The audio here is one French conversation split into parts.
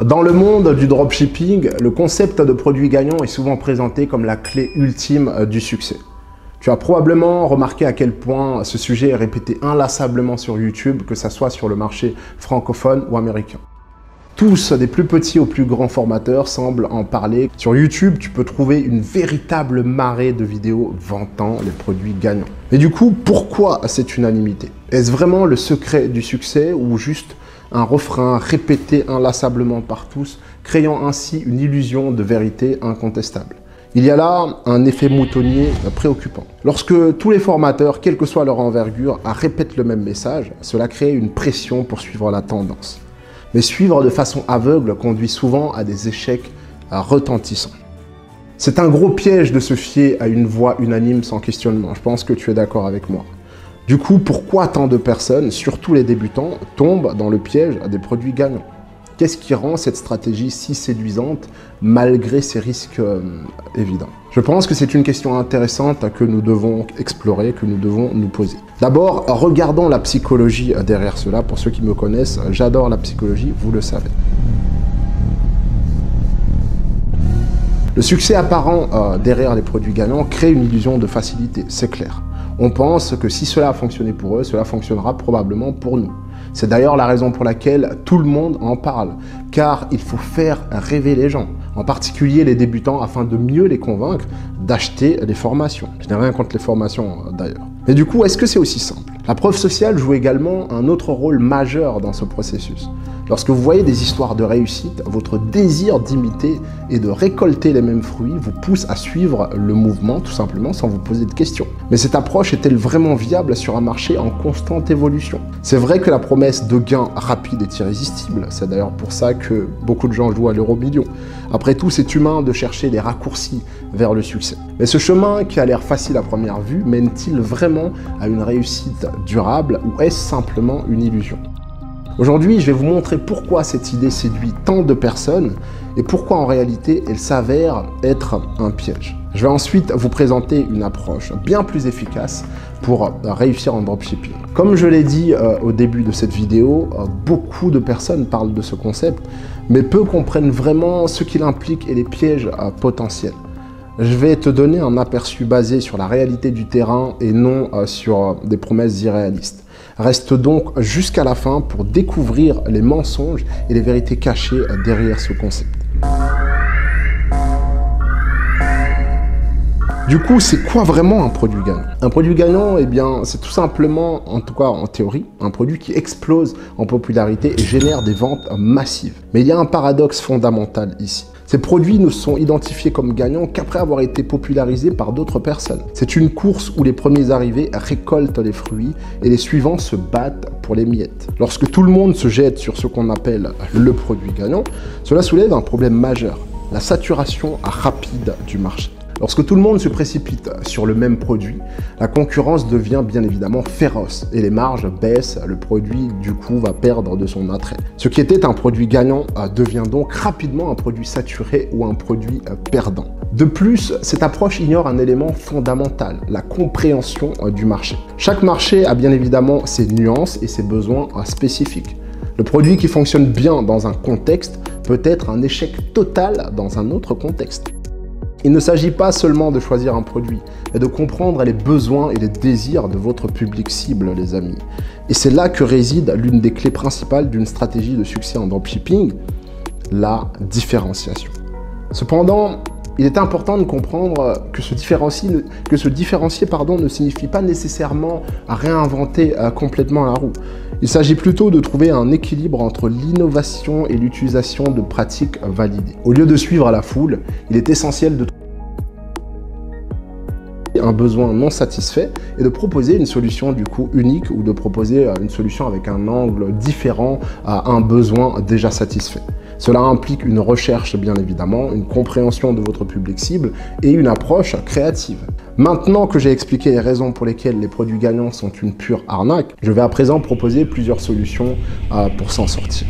Dans le monde du dropshipping, le concept de produit gagnant est souvent présenté comme la clé ultime du succès. Tu as probablement remarqué à quel point ce sujet est répété inlassablement sur YouTube, que ce soit sur le marché francophone ou américain. Tous, des plus petits aux plus grands formateurs, semblent en parler. Sur YouTube, tu peux trouver une véritable marée de vidéos vantant les produits gagnants. Mais du coup, pourquoi cette unanimité? Est-ce vraiment le secret du succès ou juste un refrain répété inlassablement par tous, créant ainsi une illusion de vérité incontestable? Il y a là un effet moutonnier préoccupant. Lorsque tous les formateurs, quelle que soit leur envergure, répètent le même message, cela crée une pression pour suivre la tendance. Mais suivre de façon aveugle conduit souvent à des échecs retentissants. C'est un gros piège de se fier à une voix unanime sans questionnement. Je pense que tu es d'accord avec moi. Du coup, pourquoi tant de personnes, surtout les débutants, tombent dans le piège des produits gagnants? Qu'est-ce qui rend cette stratégie si séduisante malgré ces risques évidents? Je pense que c'est une question intéressante que nous devons explorer, que nous devons nous poser. D'abord, regardons la psychologie derrière cela. Pour ceux qui me connaissent, j'adore la psychologie, vous le savez. Le succès apparent derrière les produits gagnants crée une illusion de facilité, c'est clair. On pense que si cela a fonctionné pour eux, cela fonctionnera probablement pour nous. C'est d'ailleurs la raison pour laquelle tout le monde en parle, car il faut faire rêver les gens, en particulier les débutants, afin de mieux les convaincre d'acheter les formations. Je n'ai rien contre les formations d'ailleurs. Mais du coup, est-ce que c'est aussi simple? La preuve sociale joue également un autre rôle majeur dans ce processus. Lorsque vous voyez des histoires de réussite, votre désir d'imiter et de récolter les mêmes fruits vous pousse à suivre le mouvement, tout simplement, sans vous poser de questions. Mais cette approche est-elle vraiment viable sur un marché en constante évolution? C'est vrai que la promesse de gains rapides est irrésistible. C'est d'ailleurs pour ça que beaucoup de gens jouent à l'euro-million. Après tout, c'est humain de chercher des raccourcis vers le succès. Mais ce chemin qui a l'air facile à première vue, mène-t-il vraiment à une réussite durable ou est-ce simplement une illusion? Aujourd'hui, je vais vous montrer pourquoi cette idée séduit tant de personnes et pourquoi en réalité elle s'avère être un piège. Je vais ensuite vous présenter une approche bien plus efficace pour réussir en dropshipping. Comme je l'ai dit au début de cette vidéo, beaucoup de personnes parlent de ce concept, mais peu comprennent vraiment ce qu'il implique et les pièges potentiels. Je vais te donner un aperçu basé sur la réalité du terrain et non sur des promesses irréalistes. Reste donc jusqu'à la fin pour découvrir les mensonges et les vérités cachées derrière ce concept. Du coup, c'est quoi vraiment un produit gagnant? Un produit gagnant, eh bien, c'est tout simplement, en tout cas en théorie, un produit qui explose en popularité et génère des ventes massives. Mais il y a un paradoxe fondamental ici. Ces produits ne sont identifiés comme gagnants qu'après avoir été popularisés par d'autres personnes. C'est une course où les premiers arrivés récoltent les fruits et les suivants se battent pour les miettes. Lorsque tout le monde se jette sur ce qu'on appelle le produit gagnant, cela soulève un problème majeur, la saturation rapide du marché. Lorsque tout le monde se précipite sur le même produit, la concurrence devient bien évidemment féroce et les marges baissent, le produit du coup va perdre de son attrait. Ce qui était un produit gagnant devient donc rapidement un produit saturé ou un produit perdant. De plus, cette approche ignore un élément fondamental, la compréhension du marché. Chaque marché a bien évidemment ses nuances et ses besoins spécifiques. Le produit qui fonctionne bien dans un contexte peut être un échec total dans un autre contexte. Il ne s'agit pas seulement de choisir un produit, mais de comprendre les besoins et les désirs de votre public cible, les amis. Et c'est là que réside l'une des clés principales d'une stratégie de succès en dropshipping, la différenciation. Cependant, il est important de comprendre que se différencier ne signifie pas nécessairement réinventer complètement la roue. Il s'agit plutôt de trouver un équilibre entre l'innovation et l'utilisation de pratiques validées. Au lieu de suivre la foule, il est essentiel de trouver un besoin non satisfait et de proposer une solution du coup unique ou de proposer une solution avec un angle différent à un besoin déjà satisfait. Cela implique une recherche bien évidemment, une compréhension de votre public cible et une approche créative. Maintenant que j'ai expliqué les raisons pour lesquelles les produits gagnants sont une pure arnaque, je vais à présent proposer plusieurs solutions pour s'en sortir.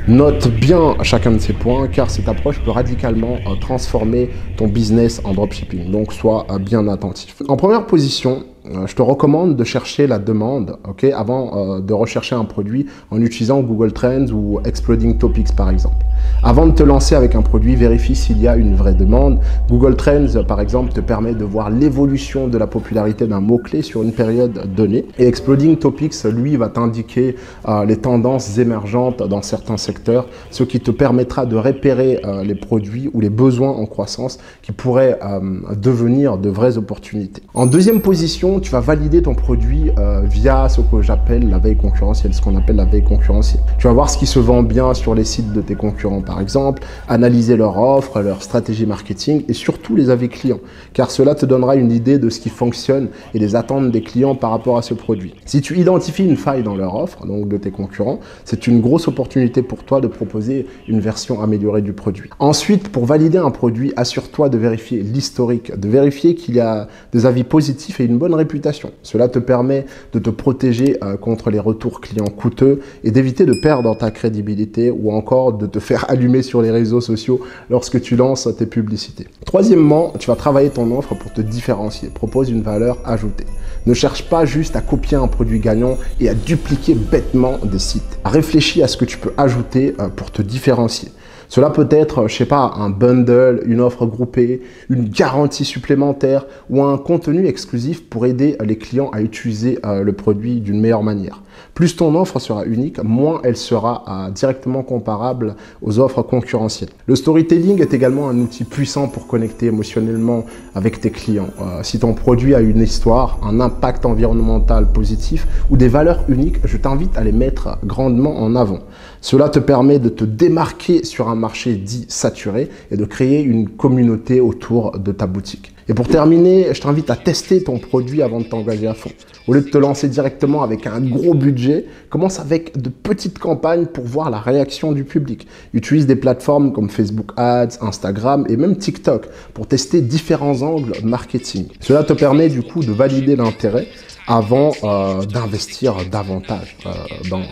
Note bien chacun de ces points car cette approche peut radicalement transformer ton business en dropshipping, donc sois bien attentif. En première position, je te recommande de chercher la demande, avant de rechercher un produit en utilisant Google Trends ou Exploding Topics par exemple. Avant de te lancer avec un produit, vérifie s'il y a une vraie demande. Google Trends, par exemple, te permet de voir l'évolution de la popularité d'un mot-clé sur une période donnée. Et Exploding Topics, lui, va t'indiquer les tendances émergentes dans certains secteurs, ce qui te permettra de repérer les produits ou les besoins en croissance qui pourraient devenir de vraies opportunités. En deuxième position, tu vas valider ton produit via ce que j'appelle la veille concurrentielle, ce qu'on appelle la veille concurrentielle. Tu vas voir ce qui se vend bien sur les sites de tes concurrents, par exemple, analyser leur offre, leur stratégie marketing et surtout les avis clients, car cela te donnera une idée de ce qui fonctionne et les attentes des clients par rapport à ce produit. Si tu identifies une faille dans leur offre, donc de tes concurrents, c'est une grosse opportunité pour toi de proposer une version améliorée du produit. Ensuite, pour valider un produit, assure-toi de vérifier l'historique, de vérifier qu'il y a des avis positifs et une bonne réputation. Cela te permet de te protéger contre les retours clients coûteux et d'éviter de perdre ta crédibilité ou encore de te faire allumer sur les réseaux sociaux lorsque tu lances tes publicités. Troisièmement, tu vas travailler ton offre pour te différencier. Propose une valeur ajoutée. Ne cherche pas juste à copier un produit gagnant et à dupliquer bêtement des sites. Réfléchis à ce que tu peux ajouter pour te différencier. Cela peut être, je sais pas, un bundle, une offre groupée, une garantie supplémentaire ou un contenu exclusif pour aider les clients à utiliser le produit d'une meilleure manière. Plus ton offre sera unique, moins elle sera directement comparable aux offres concurrentielles. Le storytelling est également un outil puissant pour connecter émotionnellement avec tes clients. Si ton produit a une histoire, un impact environnemental positif ou des valeurs uniques, je t'invite à les mettre grandement en avant. Cela te permet de te démarquer sur un marché dit saturé et de créer une communauté autour de ta boutique. Et pour terminer, je t'invite à tester ton produit avant de t'engager à fond. Au lieu de te lancer directement avec un gros budget, commence avec de petites campagnes pour voir la réaction du public. Utilise des plateformes comme Facebook Ads, Instagram et même TikTok pour tester différents angles marketing. Cela te permet du coup de valider l'intérêt avant d'investir davantage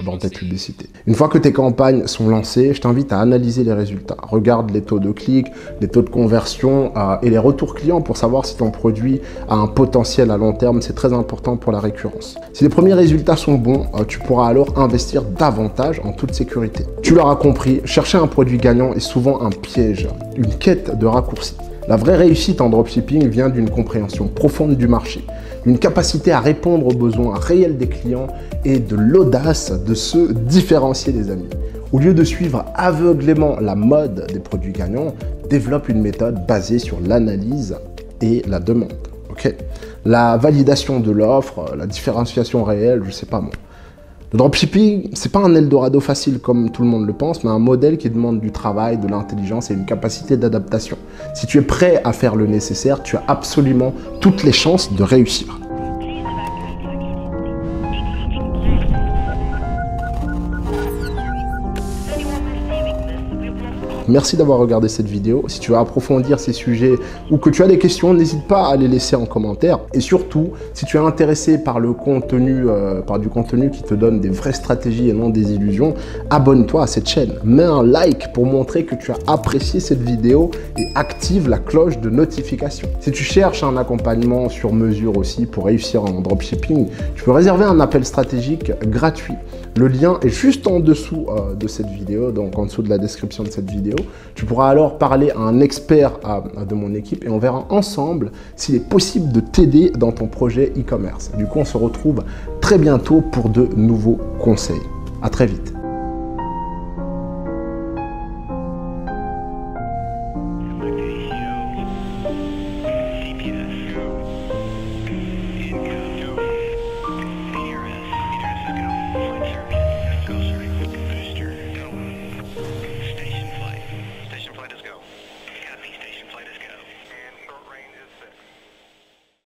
dans tes publicités. Une fois que tes campagnes sont lancées, je t'invite à analyser les résultats. Regarde les taux de clics, les taux de conversion et les retours clients pour savoir si ton produit a un potentiel à long terme. C'est très important pour la récurrence. Si les premiers résultats sont bons, tu pourras alors investir davantage en toute sécurité. Tu l'auras compris, chercher un produit gagnant est souvent un piège, une quête de raccourcis. La vraie réussite en dropshipping vient d'une compréhension profonde du marché, d'une capacité à répondre aux besoins réels des clients et de l'audace de se différencier des amis. Au lieu de suivre aveuglément la mode des produits gagnants, développe une méthode basée sur l'analyse et la demande. La validation de l'offre, la différenciation réelle, je sais pas moi. Le dropshipping, c'est pas un Eldorado facile comme tout le monde le pense, mais un modèle qui demande du travail, de l'intelligence et une capacité d'adaptation. Si tu es prêt à faire le nécessaire, tu as absolument toutes les chances de réussir. Merci d'avoir regardé cette vidéo. Si tu veux approfondir ces sujets ou que tu as des questions, n'hésite pas à les laisser en commentaire. Et surtout, si tu es intéressé par le contenu, par du contenu qui te donne des vraies stratégies et non des illusions, abonne-toi à cette chaîne. Mets un like pour montrer que tu as apprécié cette vidéo et active la cloche de notification. Si tu cherches un accompagnement sur mesure aussi pour réussir en dropshipping, tu peux réserver un appel stratégique gratuit. Le lien est juste en dessous de cette vidéo, donc en dessous de la description de cette vidéo. Tu pourras alors parler à un expert de mon équipe et on verra ensemble s'il est possible de t'aider dans ton projet e-commerce. Du coup, on se retrouve très bientôt pour de nouveaux conseils. À très vite.